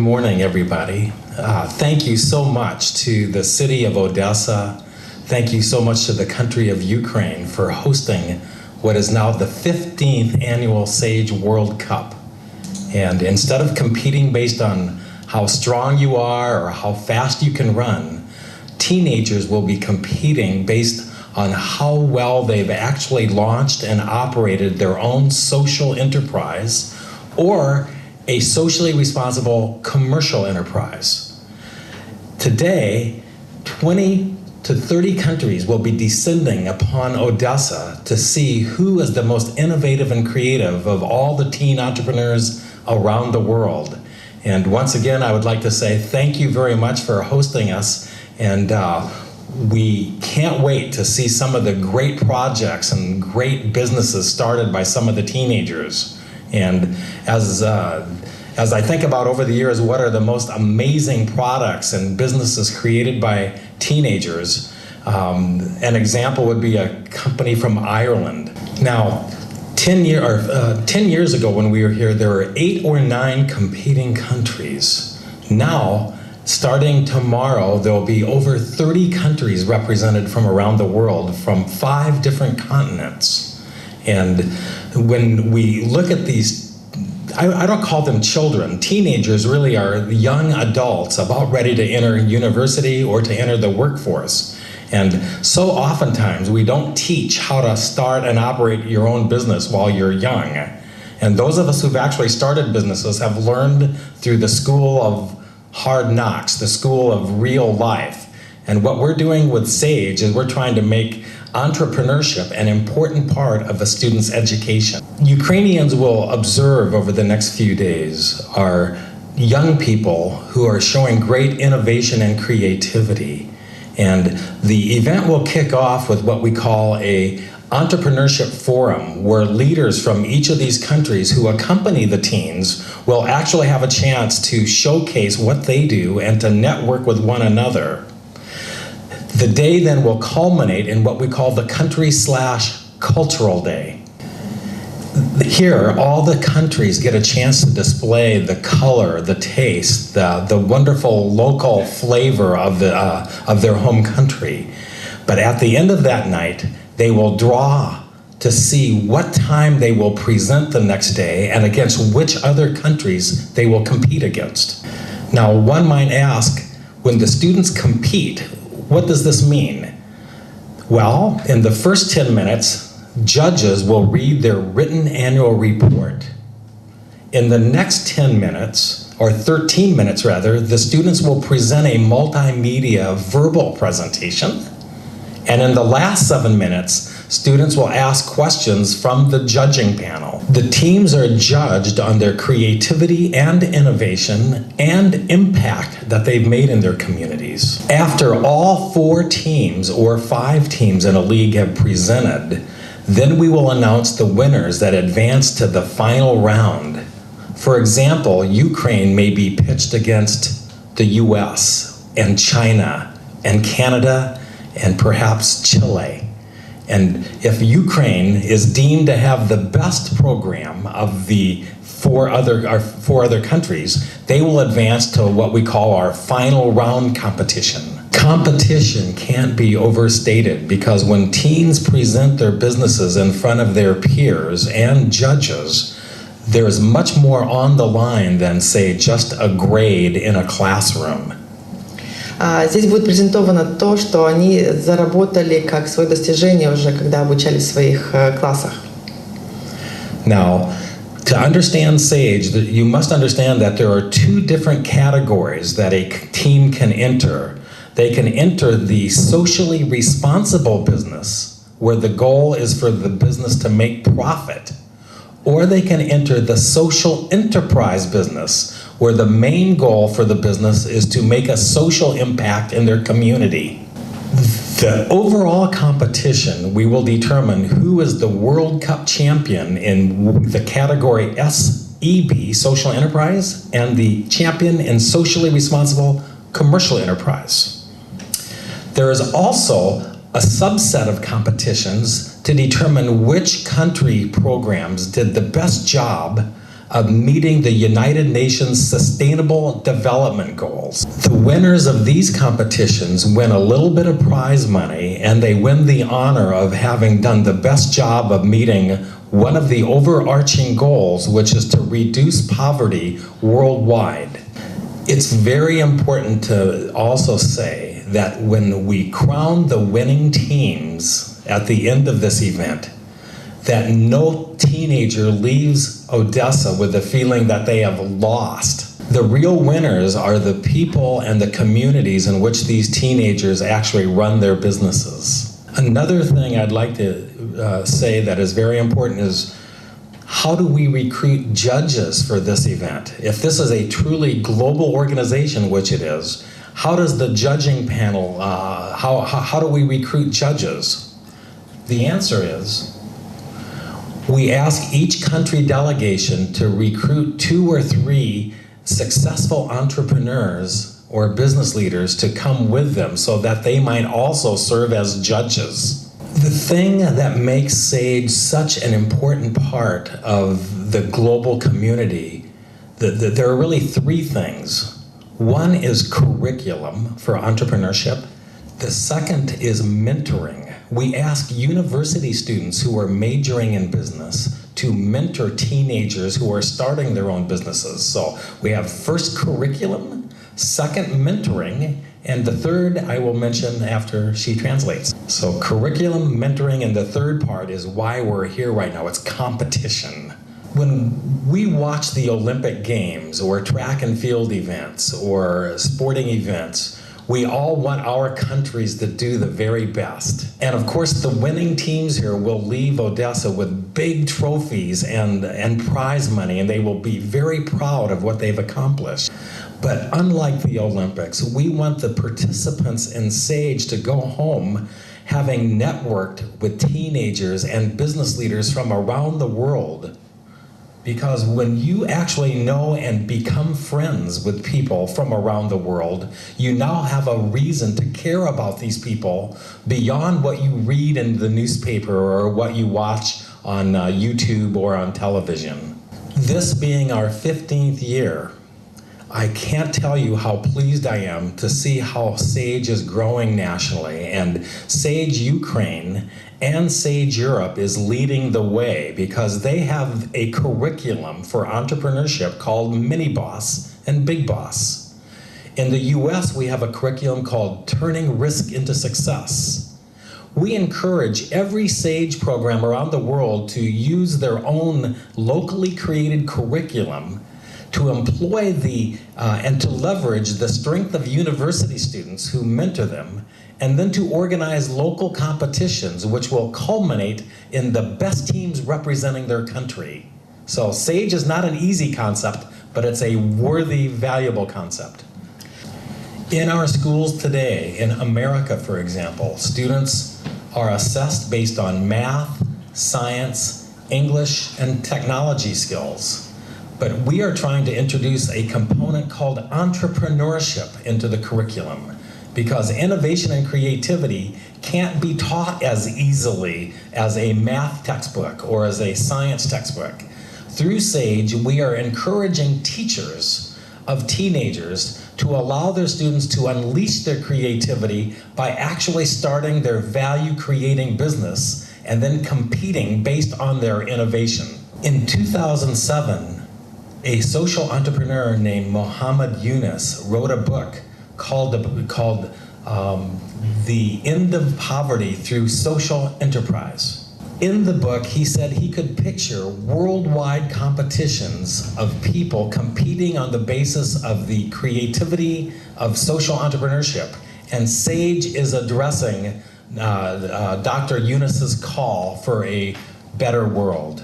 morning, everybody. Thank you so much to the city of Odessa. Thank you so much to the country of Ukraine for hosting what is now the 15th annual Sage World Cup. And instead of competing based on how strong you are or how fast you can run, teenagers will be competing based on how well they've actually launched and operated their own social enterprise or a socially responsible commercial enterprise. Today, 20 to 30 countries will be descending upon Odessa to see who is the most innovative and creative of all the teen entrepreneurs around the world. And once again, I would like to say thank you very much for hosting us, and we can't wait to see some of the great projects and great businesses started by some of the teenagers. And as I think about over the years, what are the most amazing products and businesses created by teenagers, an example would be a company from Ireland. Now, 10 years ago when we were here, there were 8 or 9 competing countries. Now, starting tomorrow, there will be over 30 countries represented from around the world, from 5 different continents. And when we look at these, I don't call them children. Teenagers really are young adults about ready to enter university or to enter the workforce. And so oftentimes we don't teach how to start and operate your own business while you're young. And those of us who've actually started businesses have learned through the school of hard knocks, the school of real life. And what we're doing with Sage is we're trying to make entrepreneurship an important part of a student's education. Ukrainians will observe over the next few days are young people who are showing great innovation and creativity. And the event will kick off with what we call a entrepreneurship forum, where leaders from each of these countries who accompany the teens will actually have a chance to showcase what they do and to network with one another. The day then will culminate in what we call the country/cultural day. Here, all the countries get a chance to display the color, the taste, the wonderful local flavor of their home country. But at the end of that night, they will draw to see what time they will present the next day and against which other countries they will compete against. Now, one might ask, when the students compete, what does this mean? Well, in the first 10 minutes, judges will read their written annual report. In the next 10 minutes, or 13 minutes rather, the students will present a multimedia verbal presentation. And in the last 7 minutes, students will ask questions from the judging panel. The teams are judged on their creativity and innovation and impact that they've made in their communities. After all 4 teams or 5 teams in a league have presented, then we will announce the winners that advance to the final round. For example, Ukraine may be pitched against the US and China and Canada and perhaps Chile. And if Ukraine is deemed to have the best program of the 4 other countries, they will advance to what we call our final round competition. Competition can't be overstated, because when teens present their businesses in front of their peers and judges, there is much more on the line than, say, just a grade in a classroom. Здесь будет презентовано то, что они заработали как свое достижение уже, когда обучались в своих классах. Now, to understand Sage, you must understand that there are 2 different categories that a team can enter. They can enter the socially responsible business, where the goal is for the business to make profit, or they can enter the social enterprise business, where the main goal for the business is to make a social impact in their community. The overall competition, we will determine who is the World Cup champion in the category SEB, social enterprise, and the champion in socially responsible commercial enterprise. There is also a subset of competitions to determine which country programs did the best job of meeting the United Nations Sustainable Development Goals. The winners of these competitions win a little bit of prize money, and they win the honor of having done the best job of meeting one of the overarching goals, which is to reduce poverty worldwide. It's very important to also say that when we crown the winning teams at the end of this event, that no teenager leaves Odessa with the feeling that they have lost. The real winners are the people and the communities in which these teenagers actually run their businesses. Another thing I'd like to say that is very important is, how do we recruit judges for this event? If this is a truly global organization, which it is, how does the judging panel, how do we recruit judges? The answer is, we ask each country delegation to recruit 2 or 3 successful entrepreneurs or business leaders to come with them so that they might also serve as judges. The thing that makes SAGE such an important part of the global community, there are really 3 things. One is curriculum for entrepreneurship. The second is mentoring. We ask university students who are majoring in business to mentor teenagers who are starting their own businesses. So we have first curriculum, second mentoring, and the third I will mention after she translates. So curriculum, mentoring, and the third part is why we're here right now. It's competition. When we watch the Olympic Games or track and field events or sporting events, we all want our countries to do the very best. And of course, the winning teams here will leave Odessa with big trophies and prize money, and they will be very proud of what they've accomplished. But unlike the Olympics, we want the participants in SAGE to go home having networked with teenagers and business leaders from around the world. Because when you actually know and become friends with people from around the world, you now have a reason to care about these people beyond what you read in the newspaper or what you watch on YouTube or on television. This being our 15th year, I can't tell you how pleased I am to see how SAGE is growing nationally, and SAGE Ukraine and SAGE Europe is leading the way because they have a curriculum for entrepreneurship called Mini Boss and Big Boss. In the US, we have a curriculum called Turning Risk into Success. We encourage every SAGE program around the world to use their own locally created curriculum to employ and to leverage the strength of university students who mentor them, and then to organize local competitions which will culminate in the best teams representing their country. So SAGE is not an easy concept, but it's a worthy, valuable concept. In our schools today, in America, for example, students are assessed based on math, science, English, and technology skills. But we are trying to introduce a component called entrepreneurship into the curriculum, because innovation and creativity can't be taught as easily as a math textbook or as a science textbook. Through SAGE, we are encouraging teachers of teenagers to allow their students to unleash their creativity by actually starting their value-creating business and then competing based on their innovation. In 2007, a social entrepreneur named Mohammed Yunus wrote a book called The End of Poverty Through Social Enterprise. In the book, he said he could picture worldwide competitions of people competing on the basis of the creativity of social entrepreneurship. And SAGE is addressing Dr. Yunus's call for a better world.